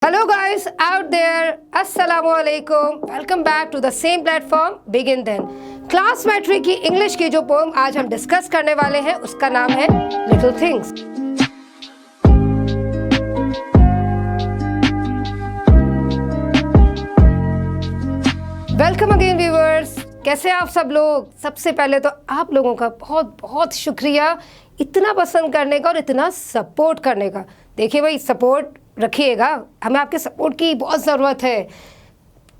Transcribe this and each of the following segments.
Hello guys out there, Assalamu alaikum. Welcome back to the same platform, Begin Then. Class matric की English की जो pome आज हम discuss करने वाले हैं उसका नाम है little things. Welcome again viewers, कैसे आप सब लोग। सबसे पहले तो आप लोगों का बहुत बहुत शुक्रिया इतना पसंद करने का और इतना सपोर्ट करने का। देखिए भाई, सपोर्ट रखिएगा, हमें आपके सपोर्ट की बहुत ज़रूरत है।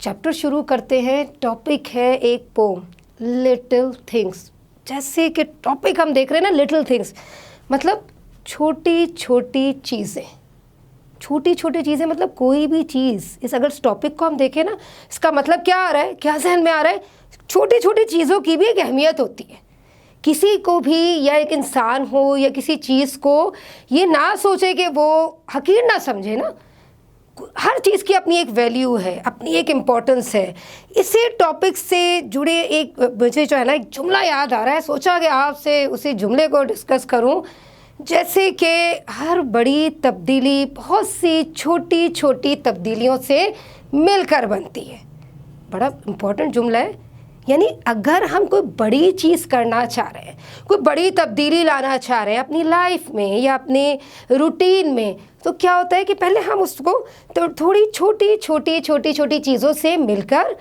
चैप्टर शुरू करते हैं। टॉपिक है एक पोम, लिटिल थिंग्स। जैसे कि टॉपिक हम देख रहे हैं ना, लिटिल थिंग्स मतलब छोटी छोटी चीज़ें। छोटी छोटी चीज़ें मतलब कोई भी चीज़। इस अगर इस टॉपिक को हम देखें ना, इसका मतलब क्या आ रहा है, क्या जहन में आ रहा है, छोटी छोटी चीज़ों की भी एक अहमियत होती है। किसी को भी, या एक इंसान हो या किसी चीज़ को, ये ना सोचे कि वो हकीर ना समझे ना। हर चीज़ की अपनी एक वैल्यू है, अपनी एक इम्पोर्टेंस है। इसी टॉपिक से जुड़े एक मुझे जो है ना एक जुमला याद आ रहा है। सोचा कि आपसे उसी जुमले को डिस्कस करूं। जैसे कि हर बड़ी तब्दीली बहुत सी छोटी छोटी तब्दीलियों से मिलकर बनती है। बड़ा इम्पोर्टेंट जुमला है। यानी अगर हम कोई बड़ी चीज़ करना चाह रहे हैं, कोई बड़ी तब्दीली लाना चाह रहे हैं अपनी लाइफ में या अपने रूटीन में, तो क्या होता है कि पहले हम उसको तो थोड़ी छोटी छोटी छोटी छोटी चीज़ों से मिलकर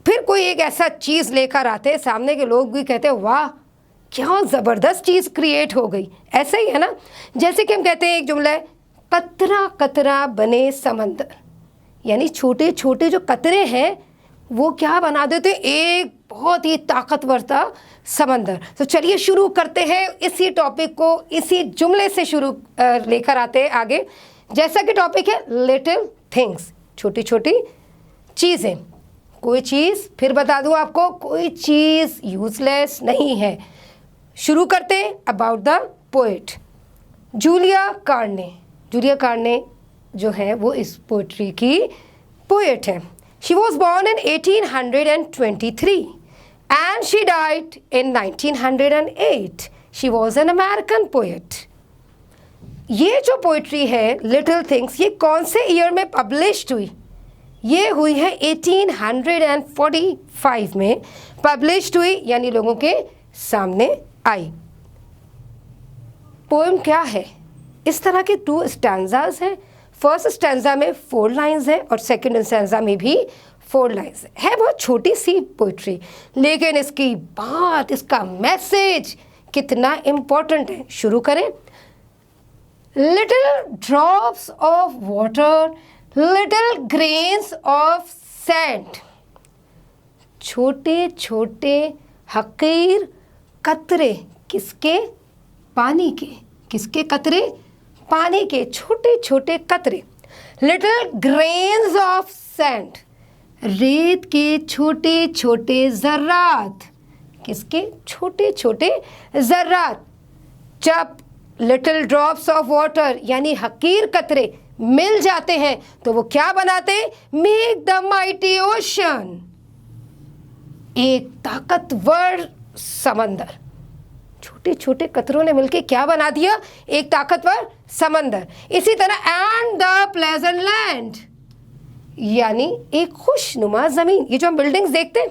फिर कोई एक ऐसा चीज़ लेकर आते हैं, सामने के लोग भी कहते हैं वाह क्या ज़बरदस्त चीज़ क्रिएट हो गई। ऐसा ही है ना। जैसे कि हम कहते हैं, एक जुमला है, कतरा कतरा बने समंदर। यानी छोटे छोटे जो कतरे हैं वो क्या बना देते, एक बहुत ही ताकतवर सा समंदर। तो चलिए शुरू करते हैं इसी टॉपिक को, इसी जुमले से शुरू लेकर आते हैं आगे। जैसा कि टॉपिक है लिटिल थिंग्स, छोटी छोटी चीज़ें। कोई चीज़, फिर बता दूं आपको, कोई चीज़ यूजलेस नहीं है। शुरू करते हैं about the poet Julia Carney. Julia Carney जो है वो इस पोएट्री की पोएट है। She was born in 1823 and she died in 1908. She was an American poet. ये जो पोइट्री है लिटिल थिंग्स, ये कौन से ईयर में पब्लिश्ड हुई? ये हुई है 1845 में पब्लिश्ड हुई, यानी लोगों के सामने आई। पोएम क्या है? इस तरह के 2 स्टैंजाज हैं। फर्स्ट स्टैंजा में 4 लाइंस है और सेकंड स्टैंजा में भी 4 लाइंस है। बहुत छोटी सी पोइट्री, लेकिन इसकी बात, इसका मैसेज कितना इम्पोर्टेंट है। शुरू करें। Little drops of water, little grains of sand. छोटे छोटे हकीर कतरे, किसके? पानी के। किसके कतरे? पानी के छोटे छोटे कतरे। लिटिल ग्रेन्स ऑफ सैंड, रेत के छोटे छोटे ज़र्रात। किसके? छोटे छोटे ज़र्रात। जब लिटिल ड्रॉप्स ऑफ वाटर यानी हकीर कतरे मिल जाते हैं तो वो क्या बनाते? मेक द माइटी ओशन, एक ताकतवर समंदर। छोटे छोटे कतरों ने मिलके क्या बना दिया? एक ताकतवर समंदर। इसी तरह एंड द प्लेजेंट लैंड, यानी एक खुशनुमा ज़मीन। ये जो हम बिल्डिंग्स देखते हैं,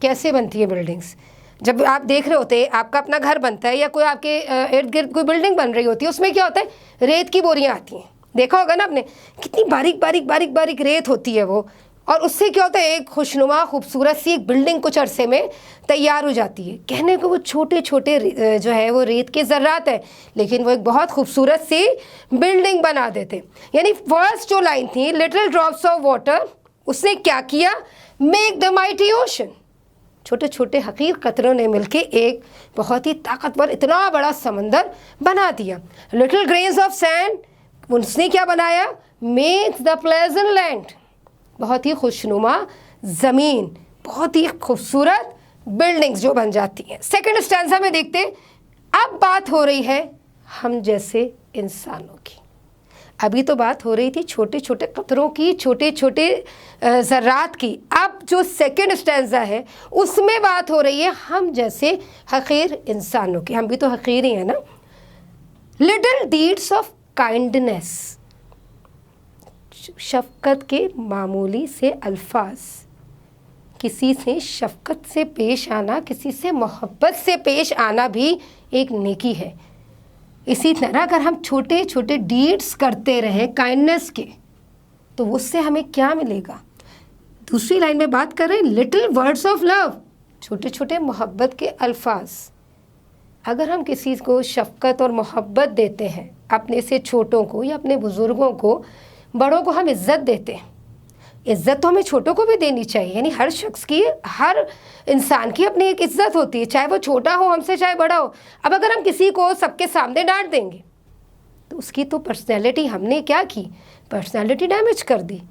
कैसे बनती है बिल्डिंग्स? जब आप देख रहे होते हैं, आपका अपना घर बनता है या कोई आपके इर्द गिर्द कोई बिल्डिंग बन रही होती है, उसमें क्या होता है? रेत की बोरियां आती हैं। देखा होगा ना आपने, कितनी बारीक बारीक बारीक बारीक रेत होती है वो, और उससे क्या होता है? एक खुशनुमा खूबसूरत सी एक बिल्डिंग कुछ अरसे में तैयार हो जाती है। कहने को वो छोटे छोटे जो है वो रेत के ज़र्रात है, लेकिन वो एक बहुत खूबसूरत सी बिल्डिंग बना देते। यानी फर्स्ट जो लाइन थी लिटिल ड्रॉप्स ऑफ वाटर, उसने क्या किया? Make the mighty ocean. छोटे छोटे हकीर कतरों ने मिलके एक बहुत ही ताकतवर, इतना बड़ा समंदर बना दिया। लिटिल ग्रेन्स ऑफ सैंड, उसने क्या बनाया? मेक्स द प्लेजेंट लैंड, बहुत ही खुशनुमा ज़मीन, बहुत ही खूबसूरत बिल्डिंग्स जो बन जाती हैं। सेकंड स्टैंजा में देखते हैं, अब बात हो रही है हम जैसे इंसानों की। अभी तो बात हो रही थी छोटे छोटे कतरों की, छोटे छोटे ज़र्रात की। अब जो सेकंड स्टैंजा है उसमें बात हो रही है हम जैसे हकीर इंसानों की। हम भी तो हकीर ही हैं ना। लिटिल डीड्स ऑफ काइंडनेस, शफ़क़त के मामूली से अल्फाज, किसी से शफ़क़त से पेश आना, किसी से मोहब्बत से पेश आना भी एक नेकी है। इसी तरह अगर हम छोटे छोटे डीड्स करते रहें काइंडनेस के, तो उससे हमें क्या मिलेगा। दूसरी लाइन में बात कर रहे हैं लिटिल वर्ड्स ऑफ लव, छोटे छोटे मोहब्बत के अल्फाज। अगर हम किसी को शफ़क़त और मोहब्बत देते हैं, अपने से छोटों को या अपने बुज़ुर्गों को, बड़ों को हम इज़्ज़त देते हैं, इज़्ज़त तो हमें छोटों को भी देनी चाहिए। यानी हर शख्स की, हर इंसान की अपनी एक इज़्ज़त होती है, चाहे वो छोटा हो हमसे, चाहे बड़ा हो। अब अगर हम किसी को सबके सामने डांट देंगे तो उसकी तो पर्सनैलिटी, हमने क्या की, पर्सनैलिटी डैमेज कर दी।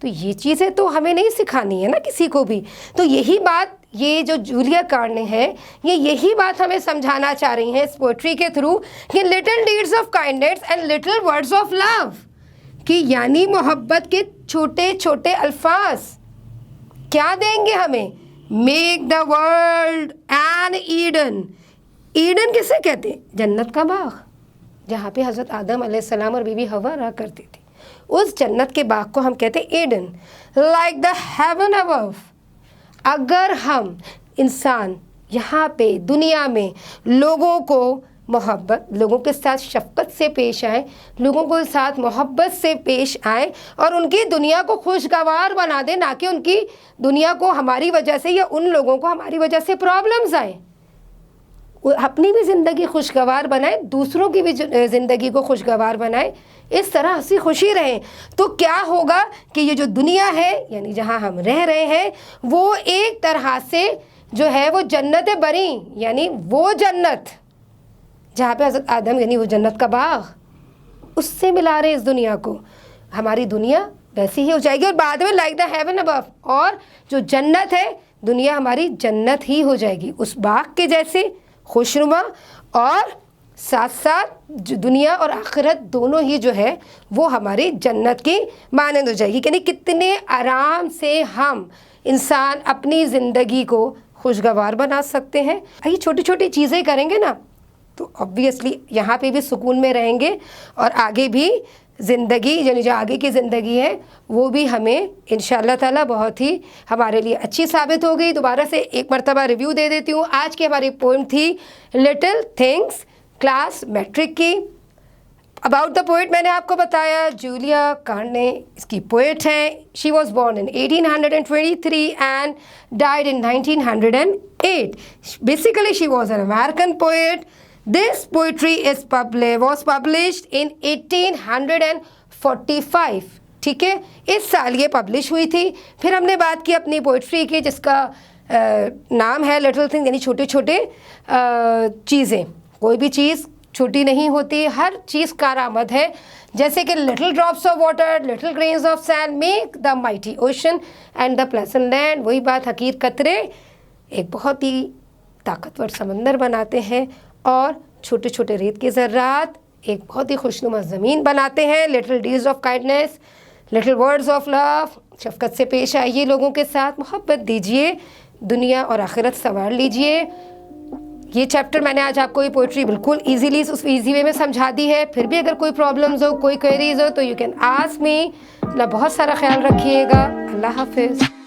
तो ये चीज़ें तो हमें नहीं सिखानी है ना किसी को भी। तो यही बात ये जो जूलिया कार्ने है, ये यही बात हमें समझाना चाह रही हैं इस पोइट्री के थ्रू कि little deeds of kindness and little words of love, कि यानी मोहब्बत के छोटे छोटे अल्फाज क्या देंगे हमें। Make the world an Eden. Eden किसे कहते हैं? जन्नत का बाग, जहाँ पे हज़रत आदम अलैहिस्सलाम और बीबी हवा रहा करती थी। उस जन्नत के बाग को हम कहते हैं Eden. Like the haven above. अगर हम इंसान यहाँ पे दुनिया में लोगों को मोहब्बत, लोगों के साथ शफ़क़त से पेश आए, लोगों के साथ मोहब्बत से पेश आए और उनकी दुनिया को खुशगवार बना दें, ना कि उनकी दुनिया को हमारी वजह से या उन लोगों को हमारी वजह से प्रॉब्लम्स आए। अपनी भी ज़िंदगी खुशगवार बनाए, दूसरों की भी ज़िंदगी को खुशगवार बनाए, इस तरह हंसी खुशी रहें। तो क्या होगा कि ये जो दुनिया है, यानी जहाँ हम रह रहे हैं, वो एक तरह से जो है वो जन्नत बरी, यानी वो जन्नत जहाँ पे हज़रत आदम, यानी वो जन्नत का बाग, उससे मिला रहे इस दुनिया को। हमारी दुनिया वैसी ही हो जाएगी और बाद में लाइक द हेवन अबव, और जो जन्नत है, दुनिया हमारी जन्नत ही हो जाएगी, उस बाग के जैसे खुशनुमा, और साथ साथ दुनिया और आखिरत दोनों ही जो है वो हमारी जन्नत की मानंद हो जाएगी। यानी कितने आराम से हम इंसान अपनी ज़िंदगी को खुशगवार बना सकते हैं। ये छोटी छोटी चीज़ें करेंगे ना, तो ऑब्वियसली यहाँ पे भी सुकून में रहेंगे और आगे भी ज़िंदगी, यानी जो आगे की ज़िंदगी है वो भी हमें इंशाअल्लाह ताला बहुत ही हमारे लिए अच्छी साबित हो गई। दोबारा से एक मरतबा रिव्यू दे देती हूँ। आज की हमारी पोइम थी लिटिल थिंग्स, क्लास मैट्रिक की। अबाउट द पोइट मैंने आपको बताया, जूलिया कार्ने इसकी पोइट हैं। She was born in 1823 and died in 1908। Basically she was an American poet. This poetry was published in 1845। ठीक है, इस साल ये पब्लिश हुई थी। फिर हमने बात की अपनी पोइट्री की जिसका नाम है लिटिल थिंग, यानी छोटे छोटे चीज़ें। कोई भी चीज़ छोटी नहीं होती, हर चीज़ कारआमद है। जैसे कि little drops of water, little grains of sand make the mighty ocean and the pleasant land. वही बात, हकीर कतरे एक बहुत ही ताकतवर समंदर बनाते हैं और छोटे छोटे रेत के ज़र्रात एक बहुत ही खुशनुमा ज़मीन बनाते हैं। Little deeds of kindness, little words of love, शफ़क़त से पेश आइए, लोगों के साथ मोहब्बत दीजिए, दुनिया और आखिरत संवार लीजिए। ये चैप्टर मैंने आज आपको ये पोइट्री बिल्कुल ईजीली, उस ईजी वे में समझा दी है। फिर भी अगर कोई प्रॉब्लम्स हो, कोई क्वेरीज हो, तो यू कैन आस्क मी। अपना बहुत सारा ख्याल रखिएगा। अल्लाह हाफिज़।